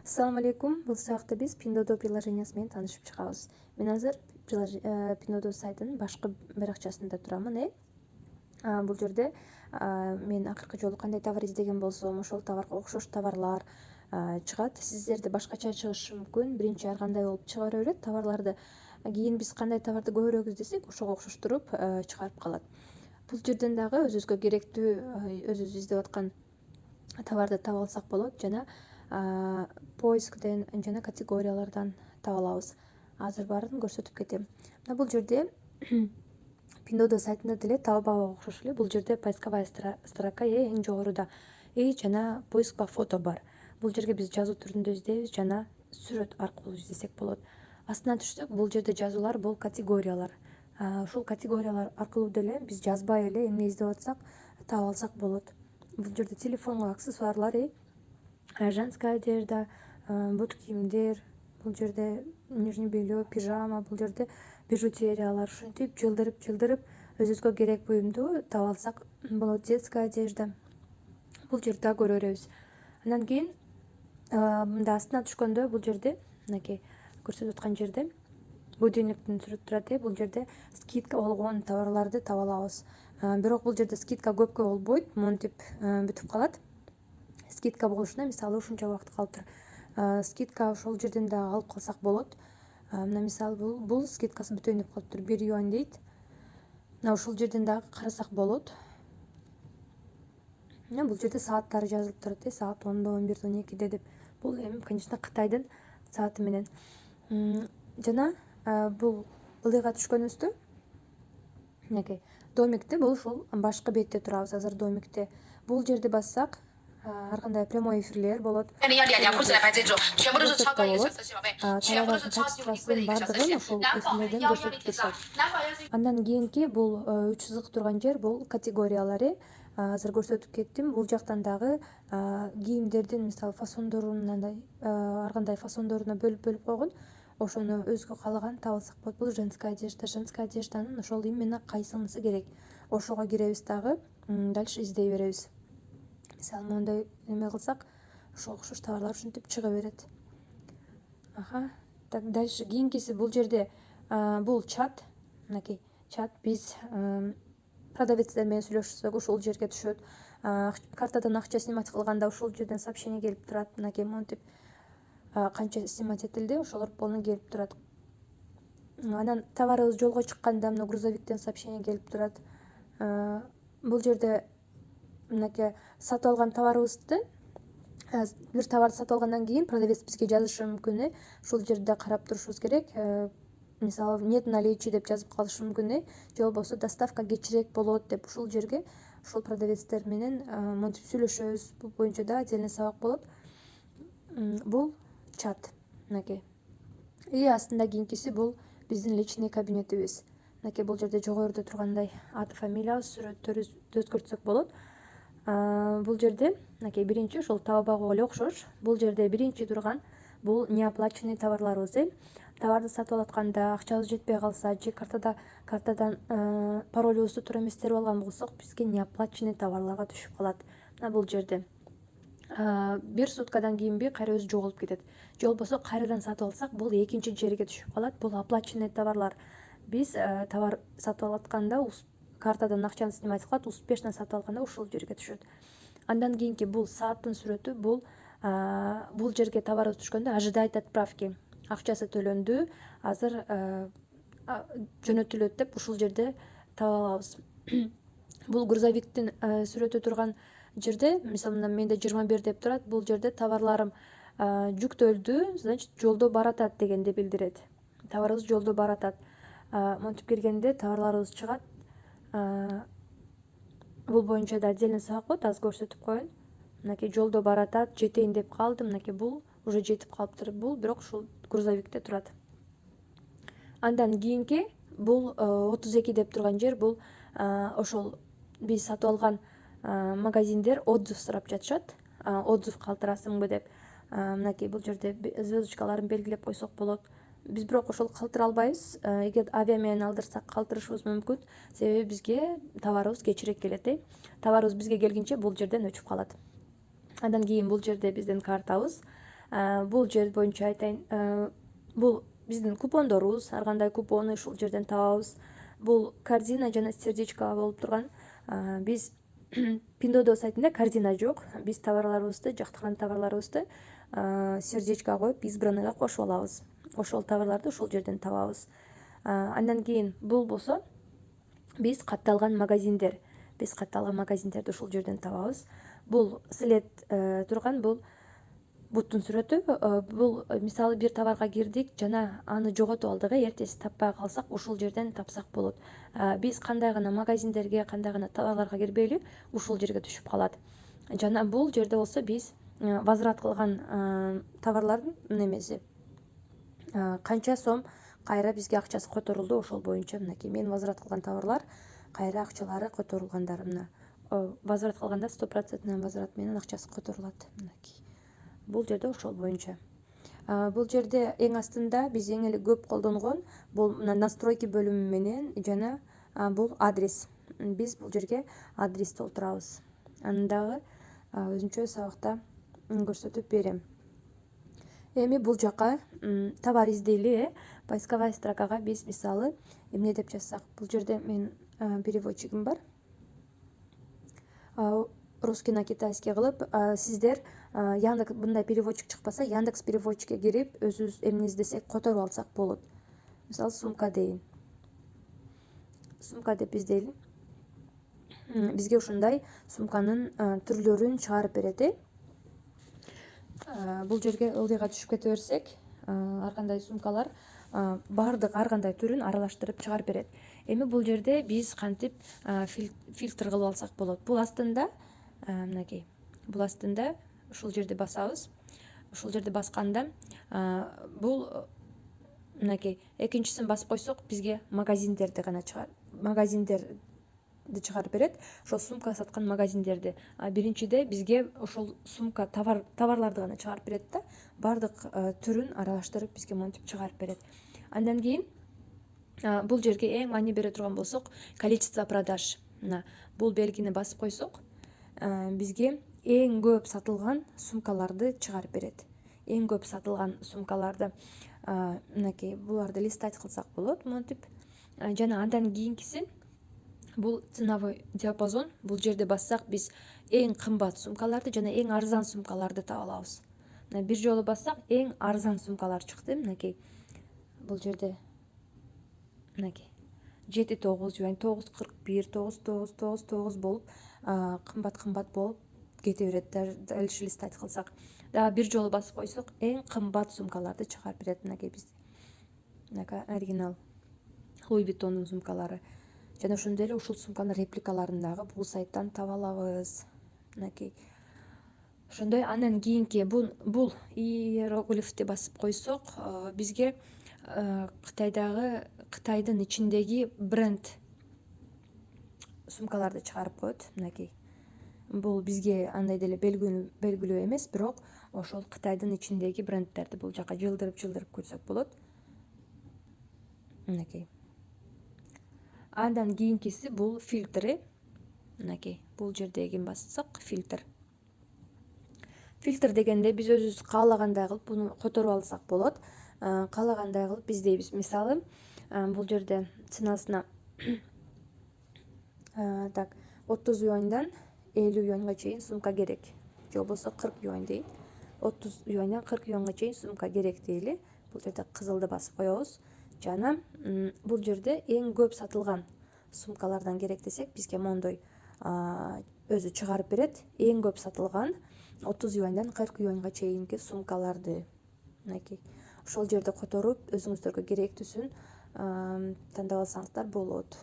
Assalamu alaikum. Бул сабакта биз Pinduoduo приложениясы менен таанышып чыгабыз. Мен азыр Pinduoduo сайтынын башкы бир акчасында турамын. Бул жерде мен акыркы жолу кандай товар издеген болсом, ошол товарга окшош товарлар чыгат. Сиздерде башкача чыгышы мүмкүн. Биринчи ар кандай болуп чыга берет товарларды. Кийин биз кандай товарды көбүрөөк издесек, ошого окшоштуруп чыгарып калат. Бул жерден дагы өзүбүзгө керектүү өзүбүз издеп аткан товарды таба алсак болот жана поисктен жана категориялардан таба алабыз. Азыр баарын көрсөтүп кетем. Мына бул жерде Pinduoduo сайтында деле табабага окшош эле бул жерде поисковая строка эң жогоруда жана поиск по фото бар. Бул жерге биз жазуу түрүндө издейбиз жана сүрөт аркылуу издесек болот. Астына түшсөк, бул жерде жазуулар бул категориялар. Ушул категориялар аркылуу деле биз жазбай эле эмне издеп атсак таба алсак болот. Бул жерде телефонго аксессуарлар, женская одежда, бут кийимдер, бул жерде нижний белье, пижама, бул жерде бижутериялар, ушинтип жылдырып өзүбүзгө керек буюмду таба алсак болот. Детская одежда. Бул жерде көрө беребиз. Андан кийин мында астына түшкөндө бул жерде мынакей көрсөтүп аткан жерде будильниктин сүрөтү турат. Бул жерде скидка болгон товарларды таба алабыз. Бирок бул жерде скидка көпкө болбойт, монтип бүтүп калат. Скидка болушуна мисалы ушунча убакыт калыптыр. Скидка ошол жерден дагы алып калсак болот. Мына мисалы бул скидкасы бүтөйүн деп калыптыр. 1 юань дейт. Мына ушул жерден дагы карасак болот. Мына бул жерде сааттары жазылып турат. Саат 10-до, 11-де, 12-де деп. Бул эми, конечно, Кытайдын сааты менен. Жана бул ылдыйга түшкөнүбүздө мынакей домикте, бул ушул башкы бетте турабыз азыр домикте. Бул жерди бассак, ар кандай прямой эфирлер болот. Товарлардын качествосунун баардыгын ушул эфирлерден көрсөтүп турушат. Андан кийинки бул 3 сызык турган жер бул категориялар. Азыр көрсөтүп кеттим. Бул жактан дагы кийимдердин мисалы фасондорун ар кандай фасондоруна бөлүп койгон. Ошону өзгө каалаган таба алсак болот. Бул женская одежда. Женская одежданын ошол именно кайсынысы керек. Ошого киребиз дагы дальше издей беребиз. Мисалы моундай эме кылсак, ошого окшош товарлар ушинтип чыга берет. Так, дальше кийинкиси бул жерде бул чат. Мынакей чат, биз продавецтер менен сүйлөшсөк ушул жерге түшөт. Картадан акча снимать кылганда ушул жерден сообщение келип турат. Мынакей монтип канча снимать этилди, ошолор полный келип турат. Анан товарыбыз жолго чыкканда мына грузовиктен сообщение келип турат. Бул жерде мынакей сатып алган товарыбызды бир товарды сатып алгандан кийин продавец бизге жазышы мүмкүн. Ушул жерде карап турушубуз керек. Мисалы нет наличия деп жазып калышы мүмкүн. Же болбосо доставка кечирээк болот деп ушул жерге ушул продавецтер менен монтип сүйлөшөбүз. Бул боюнча да отдельный сабак болот. Бул чат. Мынакей. Астында кийинкиси бул биздин личный кабинетибиз. Мынакей бул жерде жогоруда тургандай аты, фамилиябыз, сүрөттөрүбүздү өзгөртсөк болот. Бул жерде мынакей биринчи ошол табабага эле окшош. Бул жерде биринчи турган бул неоплаченный товарларыбыз. Товарды сатып алатканда акчабыз жетпей калса же картадан паролубузду туура эмес терип алган болсок, бизге неоплаченный товарларга түшүп калат. Мына бул жерде бир суткадан кийинби кайра өзү жоголуп кетет. Же болбосо кайрадан сатып алсак, бул экинчи жерге түшүп калат. Бул оплаченный товарлар. Биз товар сатып алатканда картадан акчаны снимать кылат, успешно сатып алганда ушул жерге түшөт. Андан кийинки бул сааттын сүрөтү. Бул жерге товарыбыз түшкөндө ожидать отправки. Акчасы төлөндү, азыр жөнөтүлөт деп ушул жерде таба алабыз. Бул грузовиктин сүрөтү турган жерде, мисалы мына менде 21 деп турат. Бул жерде товарларым жүктөлдү, значит жолдо баратат дегенди билдирет. Товарыбыз жолдо баратат. Монтип киргенде товарларыбыз чыгат. Бул боюнча да отдельный сабак болот, азыр көрсөтүп коеюн. Мынакей жолдо баратат, жетейин деп калдым. Мынакей бул уже жетип калыптыр. Бул бирок ушул грузовикте турат. Андан кийинки бул 32 деп турган жер. Бул ошол биз сатып алган магазиндер отзыв сурап жатышат. Отзыв калтырасыңбы деп. Мынакей бул жерде звездочкаларын белгилеп койсок болот. Биз бирок ошол калтыра албайбыз. Эгер авиа менен алдырсак калтырышыбыз мүмкүн. Себеби бизге товарыбыз кечирээк келет. Товарыбыз бизге келгенче бул жерден өчүп калат. Андан кийин бул жерде биздин картабыз. Бул жер боюнча айтайын, бул биздин купондорубуз, ар кандай купонду ушул жерден табабыз. Бул корзина жана сердечко болуп турган. Биз Pindodo сайтында корзина жок. Биз товарларыбызды, жактырган товарларыбызды сердечко коюп избранныйга кошуп алабыз. Ошол товарларды ушул жерден табабыз. Андан кийин бул болсо биз катталган магазиндерди ушул жерден табабыз. Бул след турган бул буттун сүрөтү. Бул мисалы бир товарга кирдик жана аны жоготуп алдык, эртеси таппай калсак ушул жерден тапсак болот. Биз кандай гана магазиндерге, кандай гана товарларга кирбейли, ушул жерге түшүп калат. Жана бул жерде болсо биз возврат кылган товарлардын немеси канча сом кайра бизге акчасы которулду, ошол боюнча мынакей мен возврат кылган товарлар кайра акчалары которулгандар. Мына возврат кылганда 100% возврат менен акчасы которулат. Мынакей бул жерде ошол боюнча. Бул жерде эң астында биз эң эле көп колдонгон бул мына настройки бөлүмү менен жана бул адрес. Биз бул жерге адрес толтурабыз. Аны дагы өзүнчө сабакта көрсөтүп берем. Эми бул жака товар издейли, поисковая строкага биз мисалы эмне деп жазсак, бул жерде мен переводчигим бар. Русский на китайский кылып, сиздер Яндекс мындай переводчик чыкпаса, Яндекс переводчикке кирип, өзүбүз эмне издесек которуп алсак болот. Мисалы сумка дейин. Сумка деп издейли. Бизге ушундай сумканын түрлөрүн чыгарып берет. Бул жерге ылдыйга түшүп кете берсек, ар кандай сумкалар баардык ар кандай түрүн аралаштырып чыгарып берет. Эми бул жерде биз кантип фильтр кылып алсак болот. Бул астында мынакей. Бул астында ушул жерди басабыз. Ушул жерди басканда бул мынакей экинчисин басып койсок, бизге магазиндерди гана чыгарып берет. Ошол сумка саткан магазиндерди. Биринчиде бизге ошол сумка товарларды гана чыгарып берет да, баардык түрүн аралаштырып бизге монтип чыгарып берет. Андан кийин бул жерге эң маани бере турган болсок, количество продаж. Бул белгини басып койсок, бизге эң көп сатылган сумкаларды чыгарып берет. Эң көп сатылган сумкаларды мынакей буларды листать кылсак болот монтип. Жана андан кийинкиси бул ценовой диапазон. Бул жерде бассак биз эң кымбат сумкаларды жана эң арзан сумкаларды таба алабыз. Мына бир жолу бассак эң арзан сумкалар чыкты. Мынакей бул жерде мынакей 7-9 юань, 9,41, 9,999 болуп кымбат болуп кете берет. Дальше листать кылсак дагы бир жолу басып койсок эң кымбат сумкаларды чыгарып берет. Мынакей биз оригинал Louis Vuitton'ун сумкалары. Жана ошондой эле ушул сумканын репликаларын дагы бул сайттан таба алабыз. Мынакей. Ошондой андан кийинки бул иероглифти басып койсок, бизге Кытайдын ичиндеги бренд сумкаларды чыгарып коет. Мынакей. Бул бизге андай деле белгилүү эмес, бирок ошол Кытайдын ичиндеги брендтерди бул жака жылдырып көрсөк болот. Мынакей. Андан кийинкиси бул фильтр. Мынакей, бул жердегин бассак фильтр. Фильтр дегенде биз өзүбүз каалагандай кылып буну которуп алсак болот. Каалагандай кылып издейбиз. Мисалы, бул жерде ценасына 30 юаньдан 50 юаньга чейин сумка керек. Же болбосо 40 юань дейт. 30 юаньдан 40 юаньга чейин сумка керек дейли. Бул жерде кызылды басып коебуз. Жана бул жерде эң көп сатылган сумкалардан керек десек, бизге мондой өзү чыгарып берет. Эң көп сатылган 30 юаньдан 40 юаньга чейинки сумкаларды. Мынакей. Ошол жерде которуп өзүңүздөргө керектүүсүн тандап алсаңыздар болот.